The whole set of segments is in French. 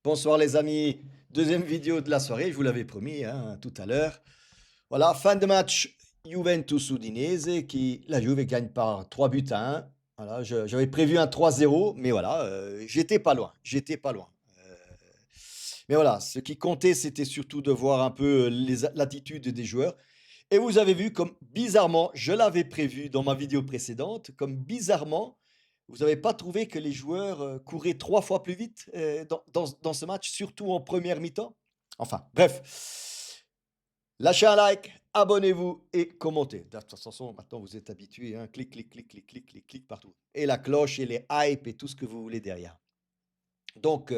Bonsoir les amis, deuxième vidéo de la soirée, je vous l'avais promis hein, tout à l'heure. Voilà, fin de match Juventus-Udinese qui, la Juve gagne par 3 buts à 1. Voilà, j'avais prévu un 3-0, mais voilà, j'étais pas loin, j'étais pas loin. Mais voilà, ce qui comptait, c'était surtout de voir un peu l'attitude des joueurs. Et vous avez vu comme bizarrement, je l'avais prévu dans ma vidéo précédente, comme bizarrement, vous n'avez pas trouvé que les joueurs couraient 3 fois plus vite dans ce match, surtout en première mi-temps? Enfin, bref, lâchez un like, abonnez-vous et commentez. De toute façon, maintenant vous êtes habitués, hein, clic, clic, clic, clic, clic, clic, clic partout. Et la cloche et les hype et tout ce que vous voulez derrière. Donc,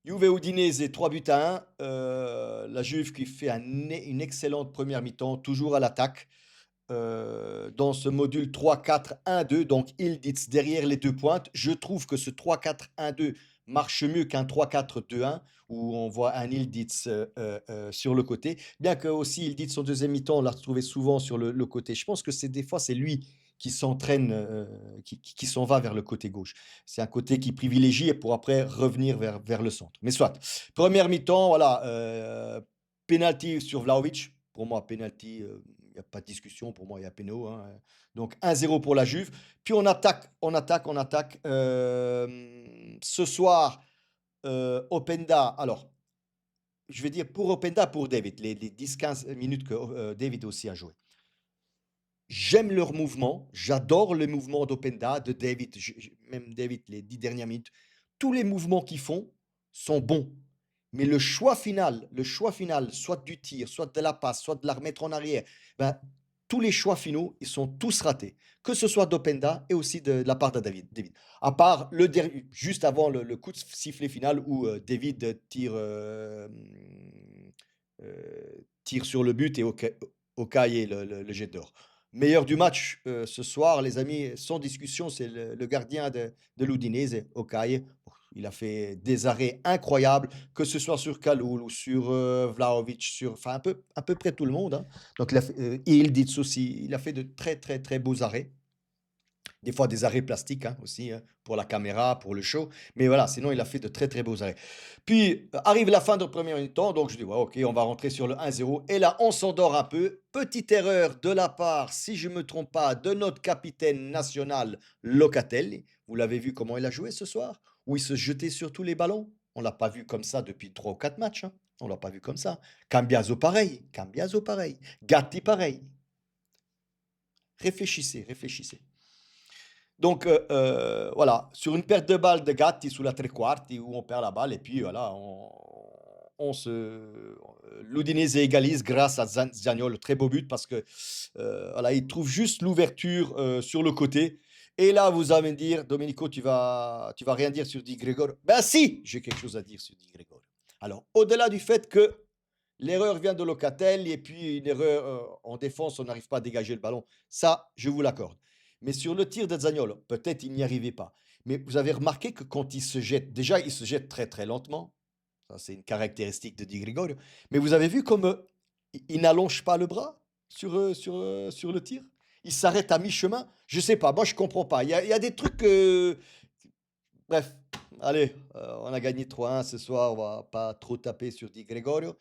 Juve Udinese 3 buts à 1. La Juve qui fait une excellente première mi-temps, toujours à l'attaque. Dans ce module 3-4-1-2, donc Yildiz derrière les 2 pointes. Je trouve que ce 3-4-1-2 marche mieux qu'un 3-4-2-1 où on voit un Yildiz sur le côté. Bien que aussi Yildiz en deuxième mi-temps, on l'a retrouvé souvent sur le côté. Je pense que c'est des fois, c'est lui qui s'entraîne, qui s'en va vers le côté gauche. C'est un côté qui privilégie et pour après revenir vers le centre. Mais soit. Première mi-temps, voilà, penalty sur Vlahovic. Pour moi, penalty, il y a pas de discussion. Pour moi, il y a péno, hein. Donc 1-0 pour la Juve. Puis on attaque, on attaque, on attaque. Ce soir, Openda. Alors, je vais dire pour Openda, pour David, les 10-15 minutes que David aussi a joué. J'aime leur mouvement, j'adore le mouvement d'Openda, de David, même David, les 10 dernières minutes. Tous les mouvements qu'ils font sont bons. Mais le choix final, soit du tir, soit de la passe, soit de la remettre en arrière, ben, tous les choix finaux, ils sont tous ratés. Que ce soit d'Openda et aussi de la part de David. À part juste avant le coup de sifflet final où David tire sur le but et Okaï le jet d'or. Meilleur du match ce soir, les amis, sans discussion, c'est le gardien de l'Udinese, Okay. Il a fait des arrêts incroyables, que ce soit sur Kalou ou sur Vlahovic, enfin à peu près tout le monde, hein. Donc, Yildiz aussi, il a fait de très, très, très beaux arrêts. Des fois des arrêts plastiques hein, aussi, hein, pour la caméra, pour le show. Mais voilà, sinon il a fait de très très beaux arrêts. Puis arrive la fin de premier mi-temps, donc je dis ouais, ok, on va rentrer sur le 1-0. Et là, on s'endort un peu. Petite erreur de la part, si je ne me trompe pas, de notre capitaine national Locatelli. Vous l'avez vu comment il a joué ce soir? Où il se jetait sur tous les ballons. On ne l'a pas vu comme ça depuis 3 ou 4 matchs, hein. On ne l'a pas vu comme ça. Cambiaso pareil. Cambiaso pareil. Gatti pareil. Réfléchissez, réfléchissez. Donc, voilà, sur une perte de balle de Gatti sous la tre quarti où on perd la balle et puis voilà, l'Udinese égalise grâce à Zaniolo, très beau but parce que, voilà, il trouve juste l'ouverture, sur le côté et là, vous allez me dire: «Domenico, tu vas rien dire sur Di Gregorio». Ben si, j'ai quelque chose à dire sur Di Gregorio. Alors, au-delà du fait que l'erreur vient de Locatelli et puis une erreur, en défense, on n'arrive pas à dégager le ballon. Ça, je vous l'accorde. Mais sur le tir de Zaniolo, peut-être il n'y arrivait pas. Mais vous avez remarqué que quand il se jette, déjà il se jette très très lentement. Ça, c'est une caractéristique de Di Gregorio. Mais vous avez vu comme il n'allonge pas le bras sur le tir? Il s'arrête à mi-chemin. Je sais pas, moi je comprends pas. Il y a des trucs. Bref, allez, on a gagné 3-1 ce soir, on va pas trop taper sur Di Gregorio.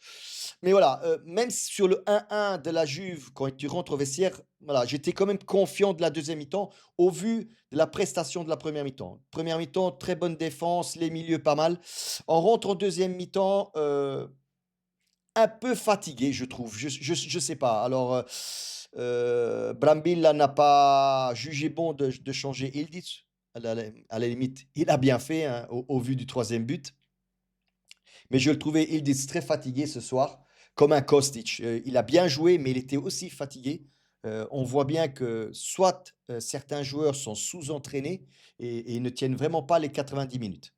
Mais voilà, même sur le 1-1 de la Juve, quand tu rentres au vestiaire, voilà, j'étais quand même confiant de la deuxième mi-temps, au vu de la prestation de la première mi-temps. Première mi-temps, très bonne défense, les milieux pas mal. On rentre en deuxième mi-temps, un peu fatigué, je trouve. Je sais pas. Alors, Brambilla n'a pas jugé bon de changer Ildiz. À la limite, il a bien fait, hein, au vu du troisième but. Mais je le trouvais Ildiz très fatigué ce soir, comme un Kostic. Il a bien joué, mais il était aussi fatigué. On voit bien que soit certains joueurs sont sous-entraînés et ils ne tiennent vraiment pas les 90 minutes.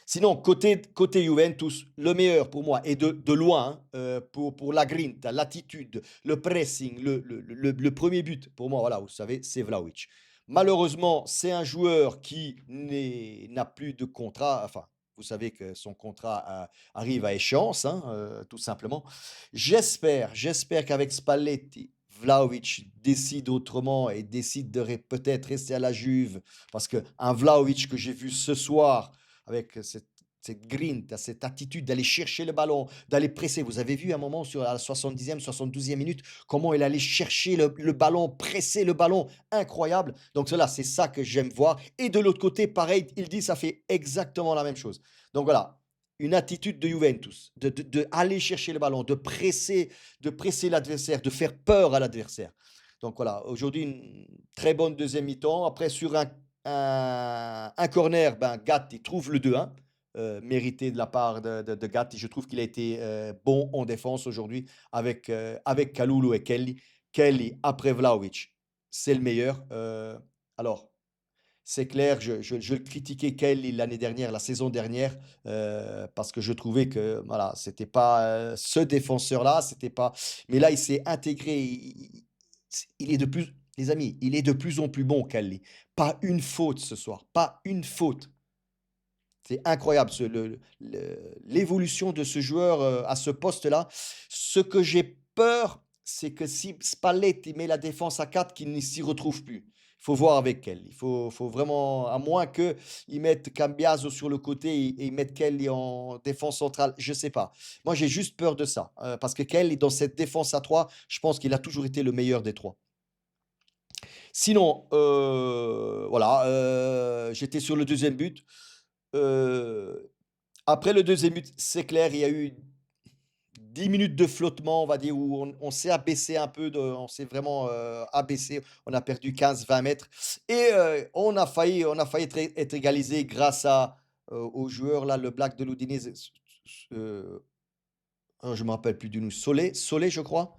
Sinon, côté Juventus, le meilleur pour moi est de loin hein, pour la grinta, l'attitude, le pressing, le premier but. Pour moi, voilà, vous savez, c'est Vlahovic. Malheureusement, c'est un joueur qui n'a plus de contrat. Enfin, vous savez que son contrat arrive à échéance, hein, tout simplement. J'espère qu'avec Spalletti, Vlahovic décide autrement et décide de peut-être rester à la Juve. Parce qu'un Vlahovic que j'ai vu ce soir avec cette cette grinta, cette attitude d'aller chercher le ballon, d'aller presser. Vous avez vu un moment sur la 70e, 72e minute, comment il allait chercher le ballon, presser le ballon, incroyable. Donc cela, c'est ça que j'aime voir. Et de l'autre côté, pareil, il dit, ça fait exactement la même chose. Donc voilà, une attitude de Juventus, de aller chercher le ballon, de presser l'adversaire, de faire peur à l'adversaire. Donc voilà, aujourd'hui, une très bonne deuxième mi-temps. Après, sur un corner, ben, Gatti trouve le 2-1, mérité de la part de Gatti. Je trouve qu'il a été bon en défense aujourd'hui avec Kalulu et Kelly. Kelly, après Vlahovic, c'est le meilleur. Alors, c'est clair, je le critiquais Kelly l'année dernière, la saison dernière, parce que je trouvais que voilà, c'était pas ce défenseur-là, c'était pas. Mais là, il s'est intégré. Il est de plus, les amis, il est de plus en plus bon, Kelly. Pas une faute ce soir, pas une faute. C'est incroyable l'évolution de ce joueur à ce poste-là. Ce que j'ai peur, c'est que si Spalletti met la défense à 4, qu'il ne s'y retrouve plus. Il faut voir avec elle. Il faut vraiment, à moins qu'ils mettent Cambiaso sur le côté et ils mettent Kelly en défense centrale, je ne sais pas. Moi, j'ai juste peur de ça. Parce que Kelly, dans cette défense à 3, je pense qu'il a toujours été le meilleur des trois. Sinon, voilà, j'étais sur le deuxième but. Heu, Après le deuxième but, c'est clair, il y a eu 10 minutes de flottement, on va dire, où on s'est abaissé un peu, on s'est vraiment abaissé. On a perdu 15-20 mètres et on a failli être égalisé grâce au joueur là, le Black de l'Udinese. Je me rappelle plus du nom. Solé, je crois,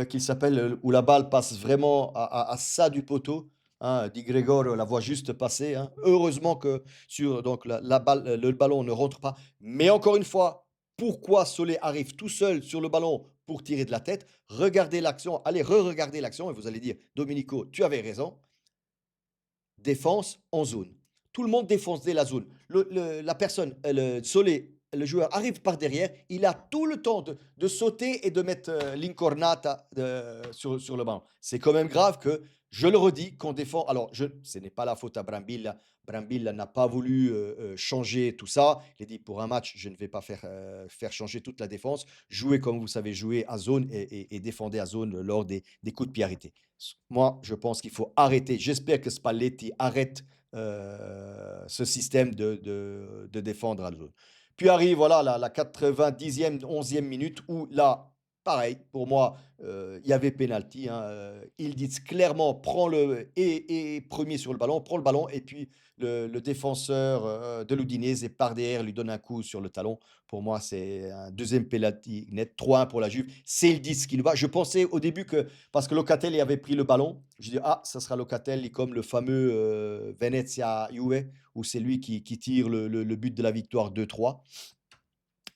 qu'il s'appelle, où la balle passe vraiment à ça du poteau, hein. Di Gregorio la voit juste passer, hein. Heureusement que sur donc la balle, le ballon ne rentre pas. Mais encore une fois, pourquoi Solé arrive tout seul sur le ballon pour tirer de la tête? Regardez l'action, allez re-regarder l'action et vous allez dire: «Domenico, tu avais raison, défense en zone». Tout le monde défonce dès la zone. La personne, le Solé, le joueur arrive par derrière, il a tout le temps de sauter et de mettre l'incornata sur le banc. C'est quand même grave que, je le redis, qu'on défend. Alors, ce n'est pas la faute à Brambilla. Brambilla n'a pas voulu changer tout ça. Il a dit pour un match, je ne vais pas faire changer toute la défense. Jouez comme vous savez jouer à zone et défendez à zone lors des coups de pied arrêtés. Moi, je pense qu'il faut arrêter. J'espère que Spalletti arrête ce système de défendre à la zone. Puis arrive voilà, la 90e, 11e minute où là, pareil, pour moi, il y avait pénalty, hein. Ildiz clairement prend et premier sur le ballon, prend le ballon et puis le défenseur de l'Udinese par derrière lui donne un coup sur le talon. Pour moi, c'est un deuxième penalty net, 3-1 pour la Juve. C'est Ildiz qui le bat. Je pensais au début que, parce que Locatelli avait pris le ballon, je dis ah, ça sera Locatelli comme le fameux Venezia-Juve, où c'est lui qui tire le but de la victoire 2-3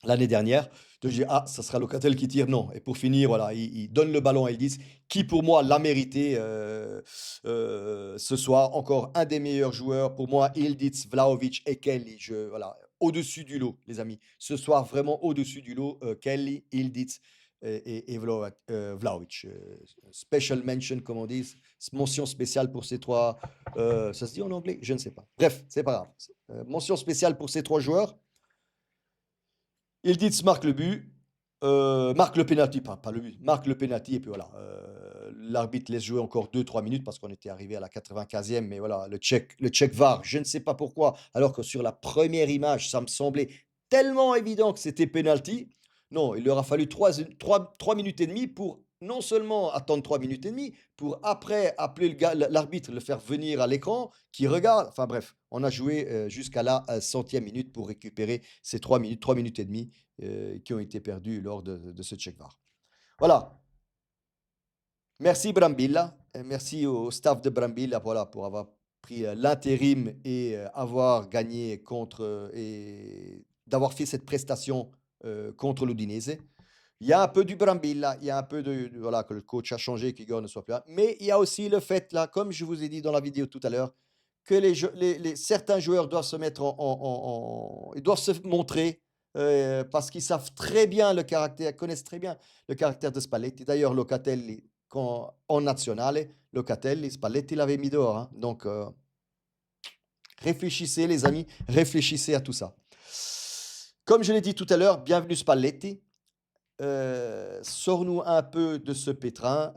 l'année dernière. Donc j'ai ah, ça sera Locatelli qui tire. Non. Et pour finir, voilà, il donne le ballon à Ildiz, qui pour moi l'a mérité ce soir. Encore un des meilleurs joueurs. Pour moi, Ildiz, Vlahovic et Kelly. Voilà, au-dessus du lot, les amis. Ce soir, vraiment au-dessus du lot. Kelly, Ildiz et Vlahovic. Special mention, comme on dit. Mention spéciale pour ces trois. Ça se dit en anglais? Je ne sais pas. Bref, c'est pas grave. Mention spéciale pour ces trois joueurs. Yildiz marque le but, marque le penalty, pas le but, marque le penalty et puis voilà, l'arbitre laisse jouer encore 2-3 minutes parce qu'on était arrivé à la 95e, mais voilà, le check VAR, je ne sais pas pourquoi, alors que sur la première image, ça me semblait tellement évident que c'était penalty. Non, il leur a fallu 3 minutes et demie pour non seulement attendre 3 minutes et demie, pour après appeler l'arbitre, le faire venir à l'écran, qui regarde. Enfin bref, on a joué jusqu'à la 100e minute pour récupérer ces 3 minutes et demie qui ont été perdues lors de ce check VAR. Voilà. Merci Brambilla, et merci au staff de Brambilla voilà, pour avoir pris l'intérim et avoir gagné contre et d'avoir fait cette prestation contre l'Udinese. Il y a un peu du Brambilla, il y a un peu voilà, que le coach a changé, qu'Igor ne soit plus là. Mais il y a aussi le fait, là, comme je vous ai dit dans la vidéo tout à l'heure, que certains joueurs doivent se mettre ils doivent se montrer parce qu'ils savent très bien le caractère, connaissent très bien le caractère de Spalletti. D'ailleurs, Locatelli, en nazionale, Locatelli, Spalletti l'avait mis dehors, hein. Donc, réfléchissez, les amis, réfléchissez à tout ça. Comme je l'ai dit tout à l'heure, bienvenue Spalletti. Sors-nous un peu de ce pétrin.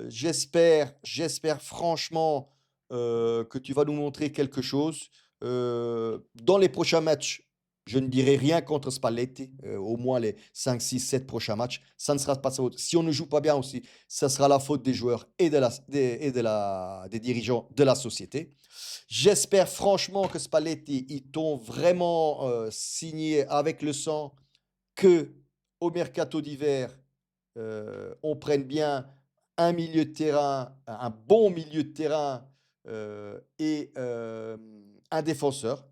J'espère franchement, que tu vas nous montrer quelque chose. Dans les prochains matchs, je ne dirai rien contre Spalletti, au moins les 5, 6, 7 prochains matchs, ça ne sera pas sa faute. Si on ne joue pas bien aussi, ça sera la faute des joueurs et des dirigeants de la société. J'espère franchement que Spalletti, ils t'ont vraiment, signé avec le sang, que au mercato d'hiver, on prenne bien un milieu de terrain, un bon milieu de terrain, et un défenseur.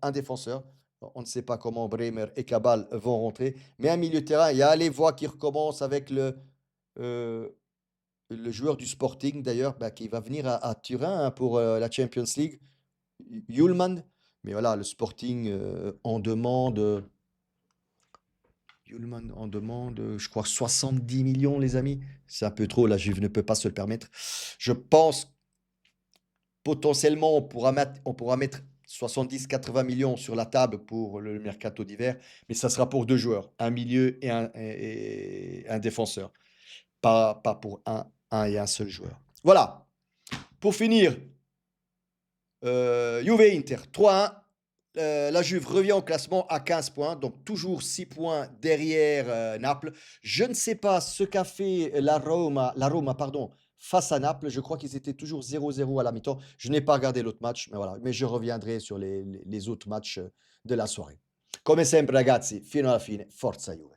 On ne sait pas comment Bremer et Cabal vont rentrer, mais un milieu de terrain. Il y a les voix qui recommencent avec le joueur du Sporting d'ailleurs, bah, qui va venir à Turin, hein, pour la Champions League, Hjulmand. Mais voilà, le Sporting en demande. Hjulmand en demande, je crois 70 millions, les amis. C'est un peu trop, la Juve ne peut pas se le permettre. Je pense potentiellement on pourra mettre 70-80 millions sur la table pour le mercato d'hiver, mais ça sera pour deux joueurs, un milieu et un défenseur, pas pour un et un seul joueur. Voilà, pour finir, Juve Inter 3-1. La Juve revient au classement à 15 points, donc toujours 6 points derrière Naples. Je ne sais pas ce qu'a fait la Roma, pardon, face à Naples. Je crois qu'ils étaient toujours 0-0 à la mi-temps. Je n'ai pas regardé l'autre match, mais voilà. Mais je reviendrai sur les autres matchs de la soirée. Come sempre, ragazzi, fino alla fine, forza Juve.